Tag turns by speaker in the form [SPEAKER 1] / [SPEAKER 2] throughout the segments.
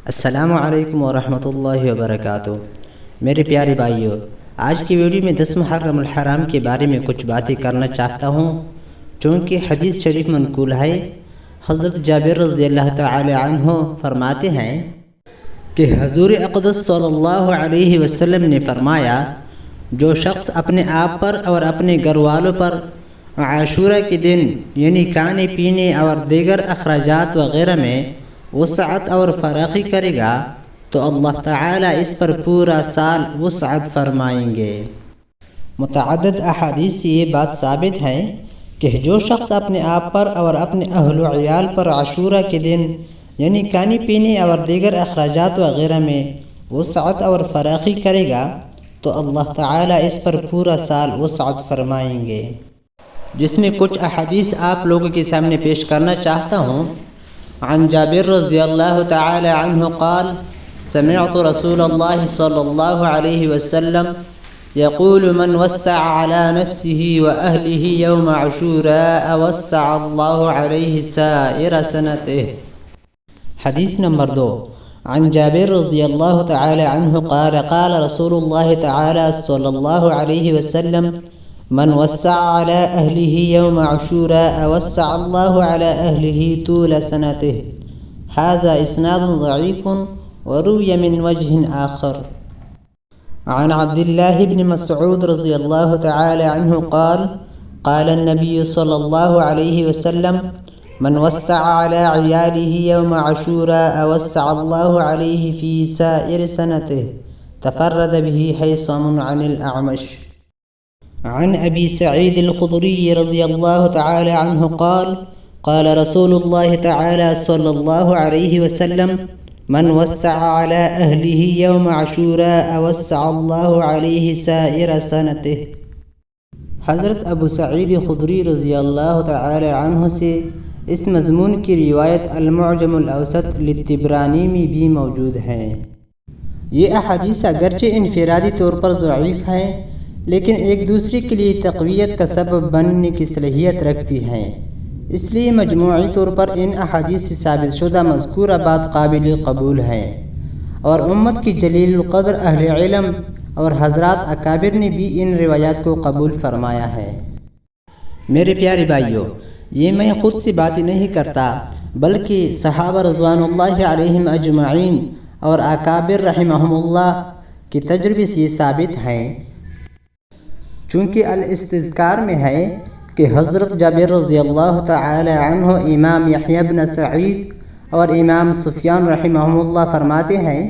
[SPEAKER 1] السلام علیکم ورحمۃ اللہ وبرکاتہ۔ میرے پیارے بھائیو، آج کی ویڈیو میں 10 محرم الحرام کے بارے میں کچھ باتیں کرنا چاہتا ہوں، چونکہ حدیث شریف منقول ہے۔ حضرت جابر رضی اللہ تعالی عنہ فرماتے ہیں کہ حضور اقدس صلی اللہ علیہ وسلم نے فرمایا، جو شخص اپنے آپ پر اور اپنے گھر والوں پر عاشورہ کے دن یعنی کھانے پینے اور دیگر اخراجات وغیرہ میں وسعت اور فراخی کرے گا تو اللہ تعالیٰ اس پر پورا سال وسعت فرمائیں گے۔ متعدد احادیث سے یہ بات ثابت ہے کہ جو شخص اپنے آپ پر اور اپنے اہل و عیال پر عاشورہ کے دن یعنی کھانے پینے اور دیگر اخراجات وغیرہ میں وسعت اور فراخی کرے گا تو اللہ تعالیٰ اس پر پورا سال وسعت فرمائیں گے، جس میں کچھ احادیث آپ لوگوں کے سامنے پیش کرنا چاہتا ہوں۔ عن جابر رضی اللہ تعالی عنہ قال سمعت رسول اللہ صلی اللہ علیہ وسلم يقول من وسع على نفسه وأهله يوم عاشوراء وسع الله عليه سائر سنته۔ حدیث نمبر 2، عن جابر رضی اللہ تعالی عنہ قال قال رسول اللہ تعالی صلی اللہ علیہ وسلم من وسع على أهله يوم عاشوراء وسع الله على أهله طول سنته۔ هذا إسناد ضعيف وروي من وجه آخر۔ عن عبد الله بن مسعود رضي الله تعالى عنه قال قال النبي صلى الله عليه وسلم من وسع على عياله يوم عاشوراء وسع الله عليه في سائر سنته۔ تفرد به حيثم عن الأعمش۔ عن أبي سعيد الخدري رضي الله تعالى عنه قال قال رسول الله تعالى صلى الله عليه وسلم من وسع على أهله يوم عاشوراء وسع الله عليه سائر سنته۔ حضرت ابو سعید خدری رضی اللہ تعالی عنہ سے اس مضمون کی روایت المعجم الاوسط للطبرانی میں بھی موجود ہے۔ یہ احادیث اگرچہ انفرادی طور پر ضعیف ہیں، لیکن ایک دوسرے کے لیے تقویت کا سبب بننے کی صلاحیت رکھتی ہیں، اس لیے مجموعی طور پر ان احادیث سے ثابت شدہ مذکورہ بات قابل قبول ہے، اور امت کی جلیل القدر اہل علم اور حضرات اکابر نے بھی ان روایات کو قبول فرمایا ہے۔ میرے پیارے بھائیوں، یہ میں خود سے باتیں نہیں کرتا، بلکہ صحابہ رضوان اللہ علیہم اجمعین اور اکابر رحمہم اللہ کے تجربے سے یہ ثابت ہیں، چونکہ الاستذکار میں ہے کہ حضرت جابر رضی اللہ تعالی عنہ امام یحییٰ بن سعید اور امام سفیان رحمہم اللہ فرماتے ہیں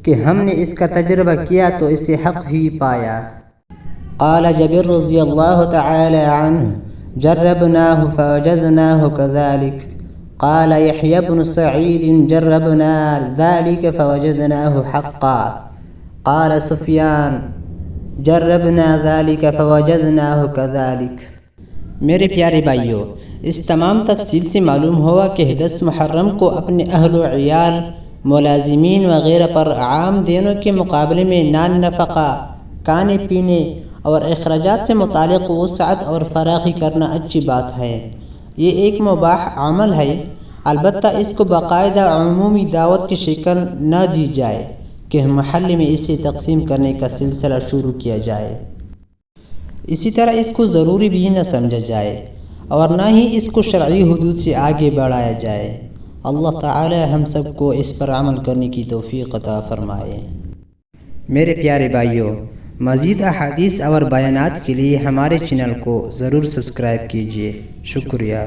[SPEAKER 1] کہ ہم نے اس کا تجربہ کیا تو اسے حق ہی پایا۔ قال جابر رضی اللہ تعالی عنہ جربناه فوجدناه كذلك۔ قال يحيى بن سعيد جربنا ذلك فوجدناه حقا۔ قال سفیان جربنا ذلك فوجدناه كذلك۔ میرے پیارے بھائیوں، اس تمام تفصیل سے معلوم ہوا کہ 10 محرم کو اپنے اہل و عیال، ملازمین وغیرہ پر عام دنوں کے مقابلے میں نان نفقہ، کھانے پینے اور اخراجات سے متعلق وسعت اور فراخی کرنا اچھی بات ہے۔ یہ ایک مباح عمل ہے، البتہ اس کو باقاعدہ عمومی دعوت کی شکل نہ دی جائے کہ محل میں اسے تقسیم کرنے کا سلسلہ شروع کیا جائے۔ اسی طرح اس کو ضروری بھی نہ سمجھا جائے اور نہ ہی اس کو شرعی حدود سے آگے بڑھایا جائے۔ اللہ تعالی ہم سب کو اس پر عمل کرنے کی توفیق عطا فرمائے۔ میرے پیارے بھائیوں، مزید احادیث اور بیانات کے لیے ہمارے چینل کو ضرور سبسکرائب کیجیے۔ شکریہ۔